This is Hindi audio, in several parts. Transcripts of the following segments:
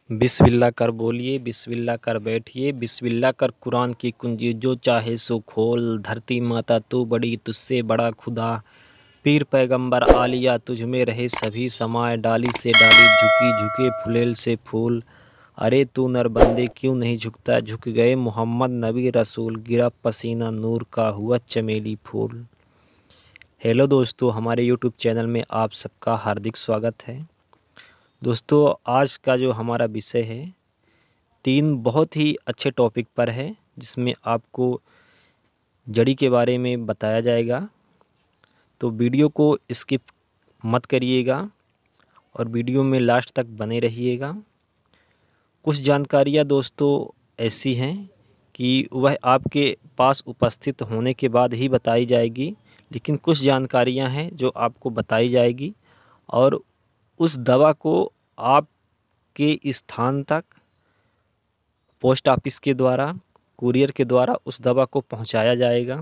बिस्मिल्लाह कर बोलिए, बिस्मिल्लाह कर बैठिए, बिस्मिल्लाह कर कुरान की कुंजी जो चाहे सो खोल। धरती माता तू बड़ी तुझसे बड़ा खुदा, पीर पैगंबर आलिया तुझ में रहे सभी समाए। डाली से डाली झुकी झुके फुलेल से फूल, अरे तू नर बंदे क्यों नहीं झुकता। झुक गए मोहम्मद नबी रसूल, गिरा पसीना नूर का हुआ चमेली फूल। हेलो दोस्तों, हमारे यूट्यूब चैनल में आप सबका हार्दिक स्वागत है। दोस्तों, आज का जो हमारा विषय है 3 बहुत ही अच्छे टॉपिक पर है, जिसमें आपको जड़ी के बारे में बताया जाएगा। तो वीडियो को स्किप मत करिएगा और वीडियो में लास्ट तक बने रहिएगा। कुछ जानकारियाँ दोस्तों ऐसी हैं कि वह आपके पास उपस्थित होने के बाद ही बताई जाएगी, लेकिन कुछ जानकारियाँ हैं जो आपको बताई जाएगी और उस दवा को आपके स्थान तक पोस्ट ऑफिस के द्वारा, कुरियर के द्वारा उस दवा को पहुंचाया जाएगा।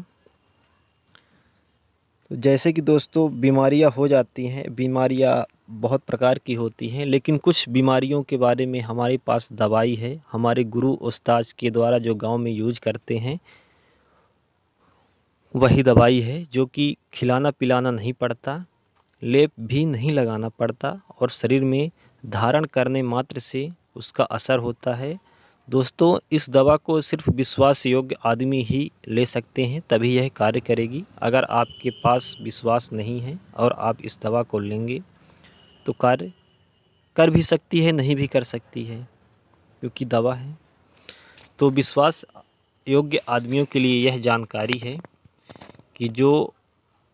तो जैसे कि दोस्तों बीमारियां हो जाती हैं, बीमारियां बहुत प्रकार की होती हैं, लेकिन कुछ बीमारियों के बारे में हमारे पास दवाई है। हमारे गुरु उस्ताद के द्वारा जो गांव में यूज करते हैं वही दवाई है, जो कि खिलाना पिलाना नहीं पड़ता, लेप भी नहीं लगाना पड़ता और शरीर में धारण करने मात्र से उसका असर होता है। दोस्तों, इस दवा को सिर्फ विश्वास योग्य आदमी ही ले सकते हैं, तभी यह कार्य करेगी। अगर आपके पास विश्वास नहीं है और आप इस दवा को लेंगे तो कार्य कर भी सकती है, नहीं भी कर सकती है, क्योंकि दवा है। तो विश्वास योग्य आदमियों के लिए यह जानकारी है कि जो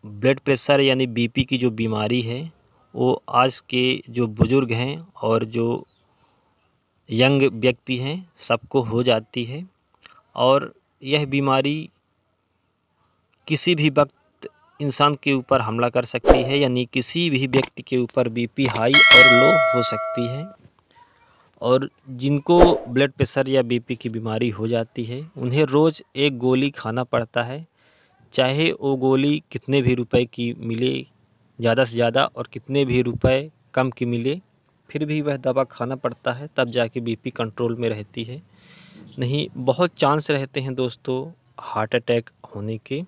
ब्लड प्रेशर यानी बीपी की जो बीमारी है, वो आज के जो बुज़ुर्ग हैं और जो यंग व्यक्ति हैं सबको हो जाती है। और यह बीमारी किसी भी वक्त इंसान के ऊपर हमला कर सकती है, यानी किसी भी व्यक्ति के ऊपर बीपी हाई और लो हो सकती है। और जिनको ब्लड प्रेशर या बीपी की बीमारी हो जाती है उन्हें रोज़ एक गोली खाना पड़ता है, चाहे वो गोली कितने भी रुपए की मिले, ज़्यादा से ज़्यादा, और कितने भी रुपए कम की मिले, फिर भी वह दवा खाना पड़ता है, तब जाके बीपी कंट्रोल में रहती है। नहीं, बहुत चांस रहते हैं दोस्तों हार्ट अटैक होने के,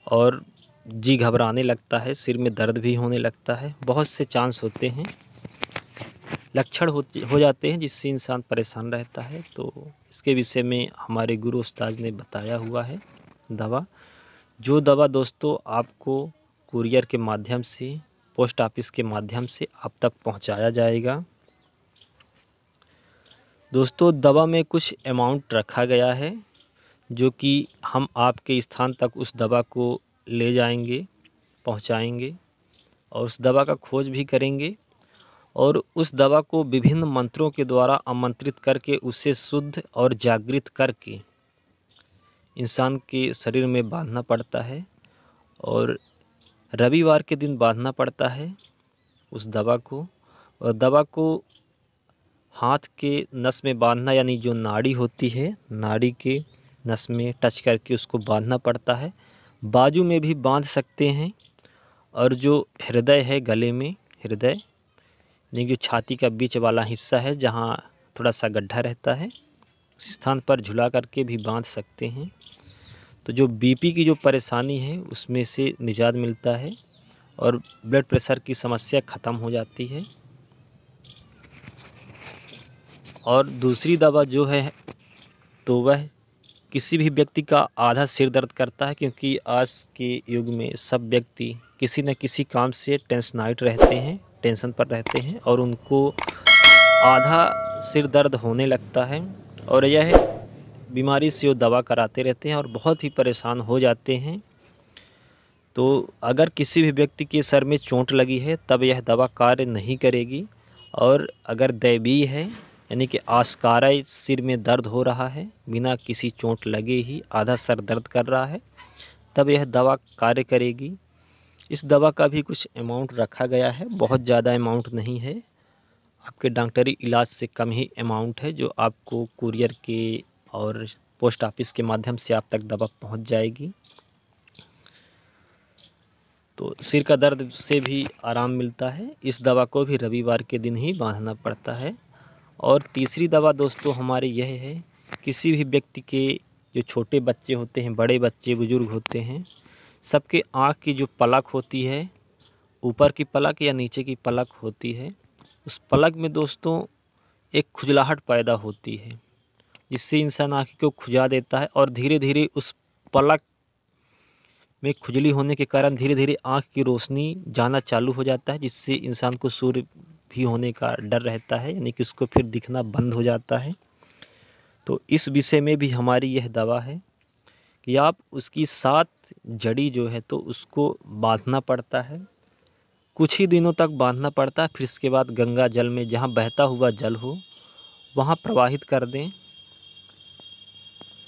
और जी घबराने लगता है, सिर में दर्द भी होने लगता है, बहुत से चांस होते हैं, लक्षण हो जाते हैं जिससे इंसान परेशान रहता है। तो इसके विषय में हमारे गुरु उस्ताद ने बताया हुआ है दवा, जो दवा दोस्तों आपको कुरियर के माध्यम से, पोस्ट ऑफिस के माध्यम से आप तक पहुंचाया जाएगा। दोस्तों, दवा में कुछ अमाउंट रखा गया है, जो कि हम आपके स्थान तक उस दवा को ले जाएंगे, पहुंचाएंगे और उस दवा का खोज भी करेंगे और उस दवा को विभिन्न मंत्रों के द्वारा आमंत्रित करके उसे शुद्ध और जागृत करके इंसान के शरीर में बांधना पड़ता है। और रविवार के दिन बांधना पड़ता है उस दवा को, और दवा को हाथ के नस में बांधना, यानी जो नाड़ी होती है, नाड़ी के नस में टच करके उसको बांधना पड़ता है। बाजू में भी बांध सकते हैं, और जो हृदय है, गले में हृदय, यानी जो छाती का बीच वाला हिस्सा है जहाँ थोड़ा सा गड्ढा रहता है, उस स्थान पर झुला करके भी बांध सकते हैं। तो जो बीपी की जो परेशानी है उसमें से निजात मिलता है और ब्लड प्रेशर की समस्या ख़त्म हो जाती है। और दूसरी दवा जो है, तो वह किसी भी व्यक्ति का आधा सिर दर्द करता है, क्योंकि आज के युग में सब व्यक्ति किसी न किसी काम से टेंशनाइट रहते हैं, टेंशन पर रहते हैं, और उनको आधा सिर दर्द होने लगता है। और यह बीमारी से वो दवा कराते रहते हैं और बहुत ही परेशान हो जाते हैं। तो अगर किसी भी व्यक्ति के सर में चोट लगी है तब यह दवा कार्य नहीं करेगी। और अगर दैवीय है, यानी कि आस्कारा सिर में दर्द हो रहा है, बिना किसी चोट लगे ही आधा सर दर्द कर रहा है, तब यह दवा कार्य करेगी। इस दवा का भी कुछ अमाउंट रखा गया है, बहुत ज़्यादा अमाउंट नहीं है, आपके डॉक्टरी इलाज से कम ही अमाउंट है, जो आपको कुरियर के और पोस्ट ऑफिस के माध्यम से आप तक दवा पहुंच जाएगी। तो सिर का दर्द से भी आराम मिलता है। इस दवा को भी रविवार के दिन ही बांधना पड़ता है और तीसरी दवा दोस्तों हमारी यह है, किसी भी व्यक्ति के जो छोटे बच्चे होते हैं, बड़े बच्चे, बुजुर्ग होते हैं, सबके आँख की जो पलक होती है, ऊपर की पलक या नीचे की पलक होती है, उस पलक में दोस्तों एक खुजलाहट पैदा होती है, जिससे इंसान आँख को खुजा देता है और धीरे धीरे उस पलक में खुजली होने के कारण धीरे धीरे आँख की रोशनी जाना चालू हो जाता है, जिससे इंसान को सूर्य भी होने का डर रहता है, यानी कि उसको फिर दिखना बंद हो जाता है। तो इस विषय में भी हमारी यह दवा है कि आप उसकी 7 जड़ी जो है तो उसको बांधना पड़ता है, कुछ ही दिनों तक बांधना पड़ता है। फिर इसके बाद गंगा जल में, जहाँ बहता हुआ जल हो वहाँ प्रवाहित कर दें,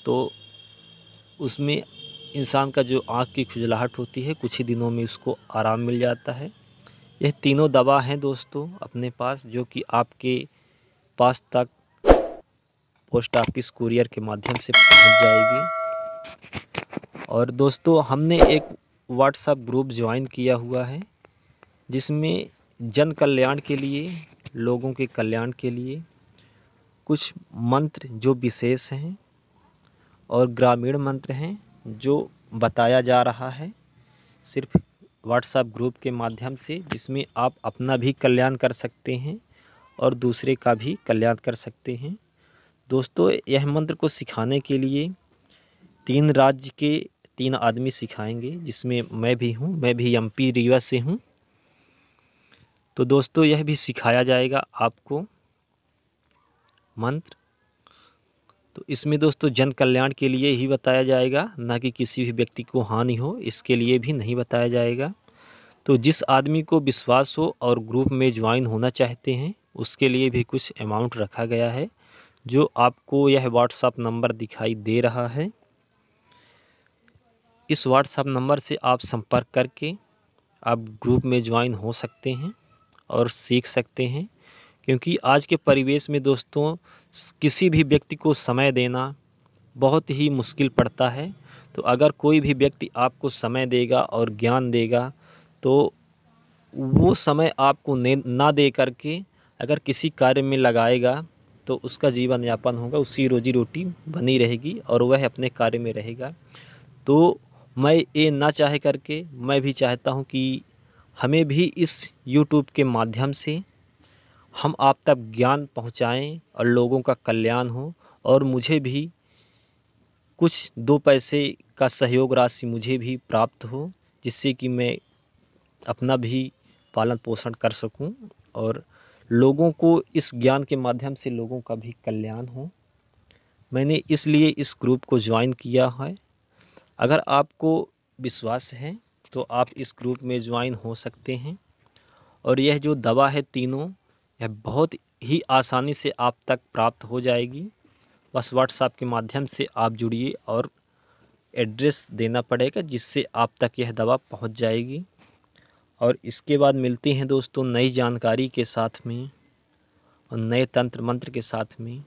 तो उसमें इंसान का जो आँख की खुजलाहट होती है कुछ ही दिनों में उसको आराम मिल जाता है। यह तीनों दवा हैं दोस्तों अपने पास, जो कि आपके पास तक पोस्ट ऑफिस कुरियर के माध्यम से पहुंच जाएगी। और दोस्तों हमने एक व्हाट्सएप ग्रुप ज्वाइन किया हुआ है, जिसमें जन कल्याण के लिए, लोगों के कल्याण के लिए कुछ मंत्र जो विशेष हैं और ग्रामीण मंत्र हैं जो बताया जा रहा है सिर्फ व्हाट्सएप ग्रुप के माध्यम से, जिसमें आप अपना भी कल्याण कर सकते हैं और दूसरे का भी कल्याण कर सकते हैं। दोस्तों यह मंत्र को सिखाने के लिए 3 राज्य के 3 आदमी सिखाएंगे, जिसमें मैं भी हूँ, मैं भी एमपी रीवा से हूँ। तो दोस्तों यह भी सिखाया जाएगा आपको मंत्र। तो इसमें दोस्तों जन कल्याण के लिए ही बताया जाएगा, ना कि किसी भी व्यक्ति को हानि हो इसके लिए भी नहीं बताया जाएगा। तो जिस आदमी को विश्वास हो और ग्रुप में ज्वाइन होना चाहते हैं उसके लिए भी कुछ अमाउंट रखा गया है, जो आपको यह व्हाट्सएप नंबर दिखाई दे रहा है। इस व्हाट्सएप नंबर से आप संपर्क करके आप ग्रुप में ज्वाइन हो सकते हैं और सीख सकते हैं। क्योंकि आज के परिवेश में दोस्तों किसी भी व्यक्ति को समय देना बहुत ही मुश्किल पड़ता है। तो अगर कोई भी व्यक्ति आपको समय देगा और ज्ञान देगा, तो वो समय आपको ना दे करके अगर किसी कार्य में लगाएगा तो उसका जीवन यापन होगा, उसकी रोजी रोटी बनी रहेगी और वह अपने कार्य में रहेगा। तो मैं ये ना चाहे करके मैं भी चाहता हूँ कि हमें भी इस यूट्यूब के माध्यम से हम आप तक ज्ञान पहुँचाएँ और लोगों का कल्याण हो, और मुझे भी कुछ 2 पैसे का सहयोग राशि मुझे भी प्राप्त हो, जिससे कि मैं अपना भी पालन पोषण कर सकूं और लोगों को इस ज्ञान के माध्यम से लोगों का भी कल्याण हो। मैंने इसलिए इस ग्रुप को ज्वाइन किया है। अगर आपको विश्वास है तो आप इस ग्रुप में ज्वाइन हो सकते हैं। और यह जो दवा है तीनों, यह बहुत ही आसानी से आप तक प्राप्त हो जाएगी। बस व्हाट्सएप के माध्यम से आप जुड़िए और एड्रेस देना पड़ेगा, जिससे आप तक यह दवा पहुंच जाएगी। और इसके बाद मिलते हैं दोस्तों नई जानकारी के साथ में और नए तंत्र मंत्र के साथ में।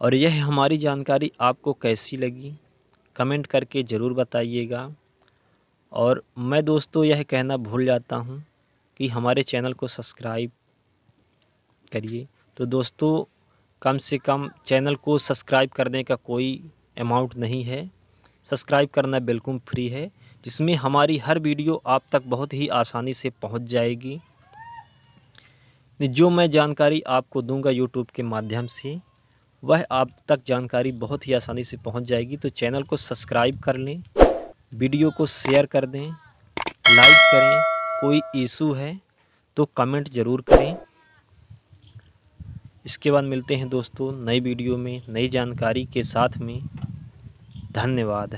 और यह हमारी जानकारी आपको कैसी लगी कमेंट करके ज़रूर बताइएगा। और मैं दोस्तों यह कहना भूल जाता हूँ कि हमारे चैनल को सब्सक्राइब करिए। तो दोस्तों कम से कम चैनल को सब्सक्राइब करने का कोई अमाउंट नहीं है, सब्सक्राइब करना बिल्कुल फ्री है, जिसमें हमारी हर वीडियो आप तक बहुत ही आसानी से पहुंच जाएगी। जो मैं जानकारी आपको दूंगा यूट्यूब के माध्यम से, वह आप तक जानकारी बहुत ही आसानी से पहुंच जाएगी। तो चैनल को सब्सक्राइब कर लें, वीडियो को शेयर कर दें, लाइक करें। कोई इशू है तो कमेंट ज़रूर करें। इसके बाद मिलते हैं दोस्तों नई वीडियो में नई जानकारी के साथ में। धन्यवाद।